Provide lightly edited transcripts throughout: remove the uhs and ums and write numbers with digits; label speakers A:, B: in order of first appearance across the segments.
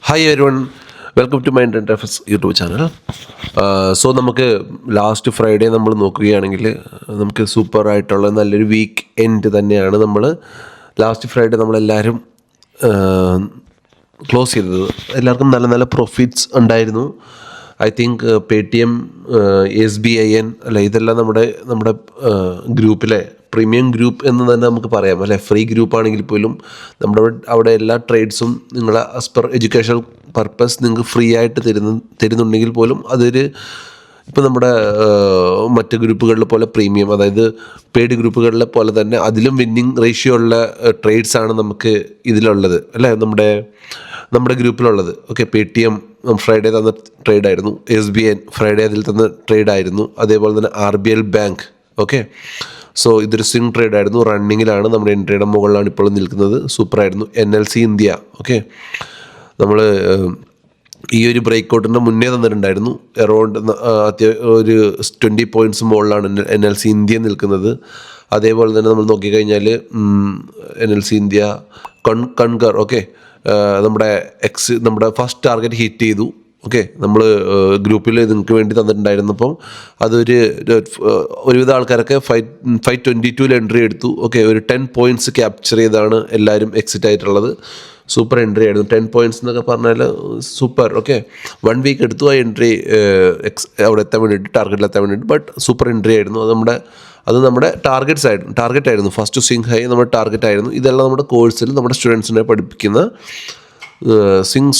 A: Hi everyone, welcome to my ഇൻട്രഫസ് YouTube channel. So നമുക്ക് last Friday നമ്മൾ നോക്കുകയാണെങ്കിൽ നമുക്ക് സൂപ്പറായിട്ടുള്ള നല്ലൊരു വീക്ക് എൻഡ് തന്നെയാണ്. നമ്മൾ ലാസ്റ്റ് ഫ്രൈഡേ നമ്മളെല്ലാവരും ക്ലോസ് ചെയ്തത്. എല്ലാവർക്കും നല്ല നല്ല പ്രോഫിറ്റ്സ് ഉണ്ടായിരുന്നു. ഐ തിങ്ക് Paytm, SBIN അല്ല, ഇതെല്ലാം നമ്മുടെ ഗ്രൂപ്പിലെ പ്രീമിയം ഗ്രൂപ്പ് എന്ന് തന്നെ നമുക്ക് പറയാം അല്ലെ. ഫ്രീ ഗ്രൂപ്പാണെങ്കിൽ പോലും അവിടെ എല്ലാ ട്രേഡ്സും നിങ്ങൾ ആസ് പെർ എഡ്യൂക്കേഷണൽ പർപ്പസ് നിങ്ങൾക്ക് ഫ്രീ ആയിട്ട് തരുന്നുണ്ടെങ്കിൽ പോലും അതൊരു ഇപ്പോൾ നമ്മുടെ മറ്റ് ഗ്രൂപ്പുകളിലെ പോലെ പ്രീമിയം, അതായത് പെയ്ഡ് ഗ്രൂപ്പുകളിലെ പോലെ തന്നെ അതിലും വിന്നിങ് റേഷ്യോ ഉള്ള ട്രേഡ്സാണ് നമുക്ക് ഇതിലുള്ളത് അല്ലേ, നമ്മുടെ ഗ്രൂപ്പിലുള്ളത്. ഓക്കെ, Paytm ഫ്രൈഡേ തന്ന ട്രേഡായിരുന്നു, SBI ഫ്രൈഡേ അതിൽ തന്ന ട്രേഡായിരുന്നു, അതേപോലെ തന്നെ RBL ബാങ്ക്. ഓക്കെ, സോ ഇതൊരു സ്വിംഗ് ട്രേഡായിരുന്നു, റണ്ണിങ്ങിലാണ്, നമ്മുടെ എൻട്രിയുടെ മുകളിലാണ് ഇപ്പോൾ നിൽക്കുന്നത്. സൂപ്പറായിരുന്നു. NLC ഇന്ത്യ, ഓക്കെ, നമ്മൾ ഈ ഒരു ബ്രേക്ക് ഔട്ടിൻ്റെ മുന്നേ തന്നിട്ടുണ്ടായിരുന്നു. അറൗണ്ട് ഒരു 20 പോയിൻറ്റ്സ് മുകളിലാണ് NLC ഇന്ത്യ നിൽക്കുന്നത്. അതേപോലെ തന്നെ നമ്മൾ നോക്കിക്കഴിഞ്ഞാൽ NLC ഇന്ത്യ കൺകർ, ഓക്കെ, നമ്മുടെ ഫസ്റ്റ് ടാർഗറ്റ് ഹിറ്റ് ചെയ്തു. ഓക്കെ, നമ്മൾ ഗ്രൂപ്പിൽ നിങ്ങൾക്ക് വേണ്ടി തന്നിട്ടുണ്ടായിരുന്നപ്പം ഒരുവിധ ആൾക്കാരൊക്കെ 522 എൻട്രി എടുത്തു. ഓക്കെ, ഒരു 10 പോയിൻറ്റ്സ് ക്യാപ്ചർ ചെയ്താണ് എല്ലാവരും എക്സിറ്റ് ആയിട്ടുള്ളത്. സൂപ്പർ എൻട്രി ആയിരുന്നു. 10 പോയിൻറ്റ്സ് എന്നൊക്കെ പറഞ്ഞാൽ സൂപ്പർ. ഓക്കെ, 1 വീക്ക് എടുത്തു ആ എൻട്രി അവിടെ എത്താൻ വേണ്ടിയിട്ട്, ടാർഗറ്റിൽ എത്താൻ വേണ്ടിയിട്ട്. ബട്ട് സൂപ്പർ എൻട്രി ആയിരുന്നു. അത് നമ്മുടെ ടാർഗറ്റായിരുന്നു. ഫസ്റ്റ് സ്വിംഗ് ഹൈ നമ്മുടെ ടാർഗറ്റായിരുന്നു. ഇതെല്ലാം നമ്മുടെ കോഴ്സിൽ നമ്മുടെ സ്റ്റുഡൻസിനെ പഠിപ്പിക്കുന്ന സ്വിംഗ്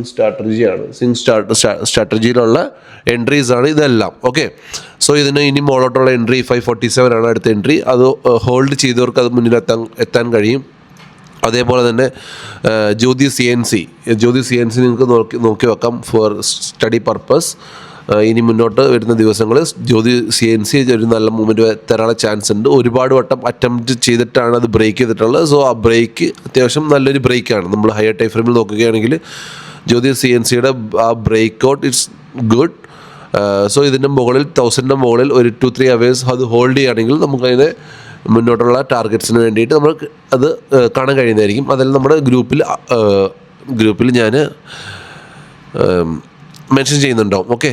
A: സ്ട്രാറ്റജിയാണ്. സ്ട്രാറ്റജിയിലുള്ള എൻട്രീസാണ് ഇതെല്ലാം. ഓക്കെ, സോ ഇതിന് ഇനി മോളോട്ടുള്ള എൻട്രി 547 ആണ് അടുത്ത എൻട്രി. അത് ഹോൾഡ് ചെയ്തവർക്ക് അത് മുന്നിലെത്താൻ കഴിയും. അതേപോലെ തന്നെ ജ്യോതി CNC നിങ്ങൾക്ക് നോക്കി വെക്കാം ഫോർ സ്റ്റഡി പർപ്പസ്. ഇനി മുന്നോട്ട് വരുന്ന ദിവസങ്ങളിൽ ജ്യോതി CNC ഒരു നല്ല മൂവ്മെൻറ്റ് തരാനുള്ള ചാൻസ് ഉണ്ട്. ഒരുപാട് വട്ടം അറ്റംപ്റ്റ് ചെയ്തിട്ടാണ് അത് ബ്രേക്ക് ചെയ്തിട്ടുള്ളത്. സോ ആ ബ്രേക്ക് അത്യാവശ്യം നല്ലൊരു ബ്രേക്കാണ്. നമ്മൾ ഹയർ ടൈം ഫ്രെയിമിൽ നോക്കുകയാണെങ്കിൽ ജ്യോതി CNCയുടെ ആ break out it's good. So ഇതിൻ്റെ മുകളിൽ 1000-ൻ്റെ മുകളിൽ ഒരു 2-3 അവേഴ്സ് അത് ഹോൾഡ് ചെയ്യുകയാണെങ്കിൽ നമുക്കതിനെ മുന്നോട്ടുള്ള ടാർഗറ്റ്സിന് വേണ്ടിയിട്ട് നമുക്ക് അത് കാണാൻ കഴിയുന്നതായിരിക്കും. അതെല്ലാം നമ്മുടെ ഗ്രൂപ്പിൽ ഞാൻ മെൻഷൻ ചെയ്യുന്നുണ്ടാവും. Okay,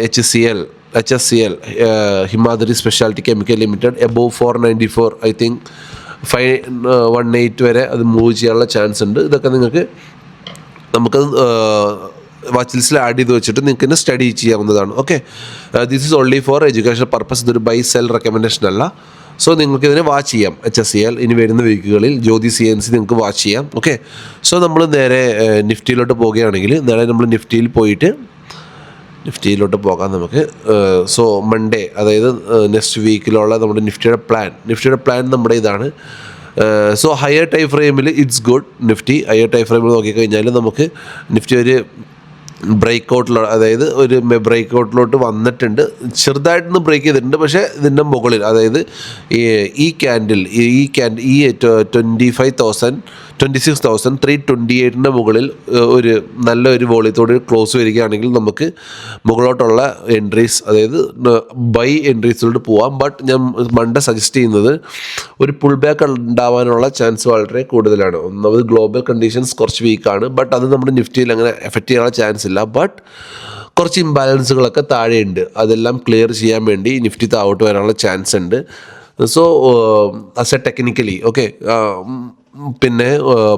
A: HSCL Himadri speciality chemical limited above 494, I think 518 വരെ അത് മൂവ് ചെയ്യാനുള്ള ചാൻസ് ഉണ്ട്. ഇതൊക്കെ നമുക്ക് വാച്ച് ലിസ്റ്റിൽ ആഡ് ചെയ്ത് വെച്ചിട്ട് നിങ്ങൾക്ക് തന്നെ സ്റ്റഡി ചെയ്യാവുന്നതാണ്. Okay, this is only for education purpose. ഇതൊരു ബൈ സെൽ റെക്കമെൻഡേഷൻ അല്ല. സോ നിങ്ങൾക്ക് ഇതിനെ വാച്ച് ചെയ്യാം. HSCL ഇനി വരുന്ന വീക്കുകളിൽ ജ്യോതി CNC നിങ്ങൾക്ക് വാച്ച് ചെയ്യാം. ഓക്കെ, സോ നമ്മൾ നേരെ നിഫ്റ്റിയിലോട്ട് പോവുകയാണെങ്കിൽ നമ്മൾ നിഫ്റ്റിയിലോട്ട് പോകാം നമുക്ക്. സോ മൺഡേ, അതായത് നെക്സ്റ്റ് വീക്കിലുള്ള നമ്മുടെ നിഫ്റ്റിയുടെ പ്ലാൻ നമ്മുടെ ഇതാണ്. സോ ഹയർ ടൈം ഫ്രെയിമിൽ ഇറ്റ്സ് ഗുഡ്. ഹയർ ടൈം ഫ്രെയിമിൽ നോക്കിക്കഴിഞ്ഞാൽ നമുക്ക് നിഫ്റ്റി ഒരു ബ്രേക്ക് ഔട്ടിലോട്ട് വന്നിട്ടുണ്ട്. ചെറുതായിട്ടൊന്ന് ബ്രേക്ക് ചെയ്തിട്ടുണ്ട്. പക്ഷേ ഇതിൻ്റെ മുകളിൽ, അതായത് ഈ ക്യാൻഡിൽ 26,328 മുകളിൽ ഒരു നല്ലൊരു വോളിയത്തോട് ക്ലോസ് വരികയാണെങ്കിൽ നമുക്ക് മുകളിലോട്ടുള്ള എൻട്രീസ്, അതായത് ബൈ എൻട്രീസിലോട്ട് പോവാം. ബട്ട് ഞാൻ മൺഡേ സജസ്റ്റ് ചെയ്യുന്നത് ഒരു പുൾ ബാക്ക് ഉണ്ടാവാനുള്ള ചാൻസ് വളരെ കൂടുതലാണ്. ഒന്നാമത് ഗ്ലോബൽ കണ്ടീഷൻസ് കുറച്ച് വീക്കാണ്. ബട്ട് അത് നമ്മുടെ നിഫ്റ്റിയിൽ അങ്ങനെ എഫക്റ്റ് ചെയ്യാനുള്ള ചാൻസ് ഇല്ല. ബട്ട് കുറച്ച് ഇംബാലൻസുകളൊക്കെ താഴെയുണ്ട്. അതെല്ലാം ക്ലിയർ ചെയ്യാൻ വേണ്ടി നിഫ്റ്റി താഴോട്ട് വരാനുള്ള ചാൻസ് ഉണ്ട്. So as A technically, okay, പിന്നെ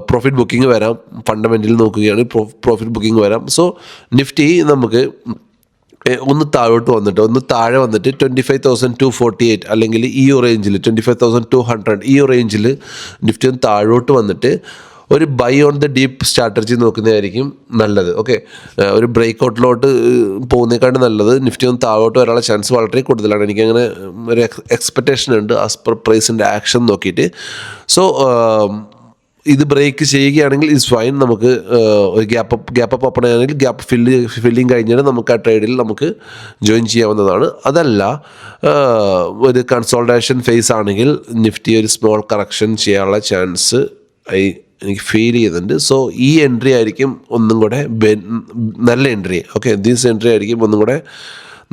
A: പ്രോഫിറ്റ് ബുക്കിംഗ് വരാം. ഫണ്ടമെൻ്റലി നോക്കുകയാണെങ്കിൽ പ്രോഫിറ്റ് ബുക്കിംഗ് വരാം. സോ നിഫ്റ്റി നമുക്ക് ഒന്ന് താഴെ വന്നിട്ട് 25,248 അല്ലെങ്കിൽ ഈ റേഞ്ചിൽ 25,200 ഈ റേഞ്ചിൽ നിഫ്റ്റി ഒന്ന് താഴോട്ട് വന്നിട്ട് ഒരു buy on the dip strategy നോക്കുന്നതായിരിക്കും നല്ലത്. ഓക്കെ, ഒരു ബ്രേക്ക് ഔട്ടിലോട്ട് പോകുന്നതിനേക്കാളും നല്ലത് നിഫ്റ്റി ഒന്ന് താഴോട്ട് വരാനുള്ള ചാൻസ് വളരെ കൂടുതലാണ്. എനിക്കങ്ങനെ ഒരു എക്സ്പെക്റ്റേഷൻ ഉണ്ട് ആസ് പെർ പ്രൈസിൻ്റെ ആക്ഷൻ നോക്കിയിട്ട്. സോ ഇത് ബ്രേക്ക് ചെയ്യുകയാണെങ്കിൽ ഇറ്റ്സ് ഫൈൻ. നമുക്ക് ഒരു ഗ്യാപ്പ് ഓപ്പൺ ആണെങ്കിൽ ഫില്ലിങ് കഴിഞ്ഞാൽ നമുക്ക് ആ ട്രേഡിൽ നമുക്ക് ജോയിൻ ചെയ്യാവുന്നതാണ്. അതല്ല, ഒരു കൺസോൾട്ടേഷൻ ഫേസ് ആണെങ്കിൽ നിഫ്റ്റി ഒരു സ്മോൾ കറക്ഷൻ ചെയ്യാനുള്ള ചാൻസ് എനിക്ക് ഫീൽ ചെയ്യുന്നുണ്ട്. സോ ഈ എൻട്രി ആയിരിക്കും ഒന്നും കൂടെ നല്ല എൻട്രി. ഓക്കെ, ദിസ് എൻട്രി ആയിരിക്കും ഒന്നും കൂടെ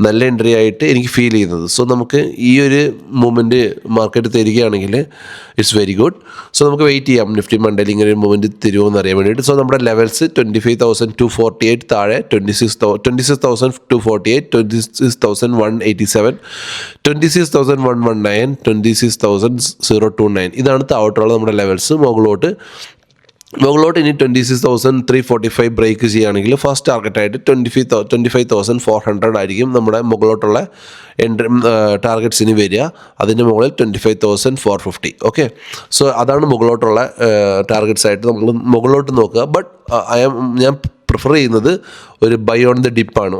A: നല്ല എൻട്രി ആയിട്ട് എനിക്ക് ഫീൽ ചെയ്യുന്നത്. സോ നമുക്ക് ഈ ഒരു മൂവ്മെൻറ്റ് മാർക്കറ്റ് തരികയാണെങ്കിൽ ഇറ്റ്സ് വെരി ഗുഡ്. സോ നമുക്ക് വെയിറ്റ് ചെയ്യാം നിഫ്റ്റി മണ്ടേൽ ഇങ്ങനെ ഒരു മൂവ്മെൻറ്റ് തരുമോ എന്ന് അറിയാൻ വേണ്ടിയിട്ട്. സോ നമ്മുടെ ലെവൽസ് 25,248 താഴെ, 26,248, 26,187, 26,119, 26,029 ഇതാണ് താഴോട്ടുള്ള നമ്മുടെ ലെവൽസ്. മുകളിലോട്ട് ഇനി 26,345 ബ്രേക്ക് ചെയ്യുകയാണെങ്കിൽ ഫസ്റ്റ് ടാർഗറ്റായിട്ട് 25,400 ആയിരിക്കും നമ്മുടെ മുകളിലോട്ടുള്ള ടാർഗറ്റ്സ് ഇനി വരിക. അതിൻ്റെ മുകളിൽ 25,450. ഓക്കെ, സോ അതാണ് മുകളിലോട്ടുള്ള ടാർഗറ്റ്സ് ആയിട്ട് നമ്മൾ മുകളിലോട്ട് നോക്കുക. ബട്ട് ഞാൻ പ്രിഫർ ചെയ്യുന്നത് ഒരു ബൈ ഓൺ ദ ഡിപ്പാണ്.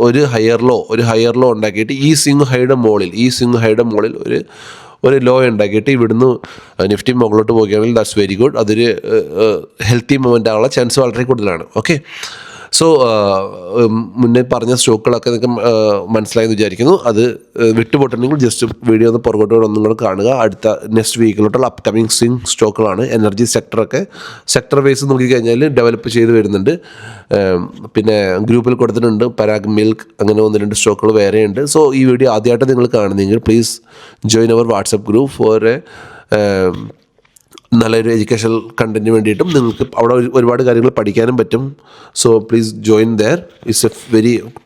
A: ഒരു ഹയർ ലോ ഉണ്ടാക്കിയിട്ട് ഈ സ്വിംഗ് ഹൈയുടെ മുകളിൽ ഒരു ലോ ഉണ്ടാക്കിയിട്ട് ഇവിടുന്ന് നിഫ്റ്റി മുകളിലോട്ട് പോകുകയാണെങ്കിൽ ദാറ്റ്സ് വെരി ഗുഡ്. അതൊരു ഹെൽത്തി മൂവ്മെൻ്റ് ആകാനുള്ള ചാൻസ് വളരെ കൂടുതലാണ്. ഓക്കെ, സോ മുന്നേ പറഞ്ഞ സ്റ്റോക്കുകളൊക്കെ നിങ്ങൾക്ക് മനസ്സിലായെന്ന് വിചാരിക്കുന്നു. അത് വിട്ടുപോയിട്ടുണ്ടെങ്കിൽ ജസ്റ്റ് വീഡിയോ ഒന്ന് പുറകോട്ട് ഒന്നും കൂടെ കാണുക. അടുത്ത നെക്സ്റ്റ് വീക്കിലോട്ടുള്ള അപ്കമിങ് സ്വിംഗ് സ്റ്റോക്കുകളാണ്. എനർജി സെക്ടർ വൈസ് നോക്കിക്കഴിഞ്ഞാൽ ഡെവലപ്പ് ചെയ്ത് വരുന്നുണ്ട്. പിന്നെ ഗ്രൂപ്പിൽ കൊടുത്തിട്ടുണ്ട് പരാഗ് മിൽക്ക്, അങ്ങനെ 1-2 സ്റ്റോക്കുകൾ വേറെയുണ്ട്. സോ ഈ വീഡിയോ ആദ്യമായിട്ട് നിങ്ങൾ കാണുന്നെങ്കിൽ please join our WhatsApp group for നല്ലൊരു എഡ്യൂക്കേഷണൽ കണ്ടൻറ്റിന് വേണ്ടിയിട്ടും നിങ്ങൾക്ക് അവിടെ ഒരുപാട് കാര്യങ്ങൾ പഠിക്കാനും പറ്റും. So please join there. It's a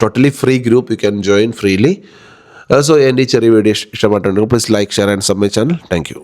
A: totally free group. You can join freely. So എൻ്റെ ഈ ചെറിയ വീഡിയോ ഇഷ്ടമായിട്ടുണ്ടെങ്കിൽ please like, share and sub my channel. Thank U.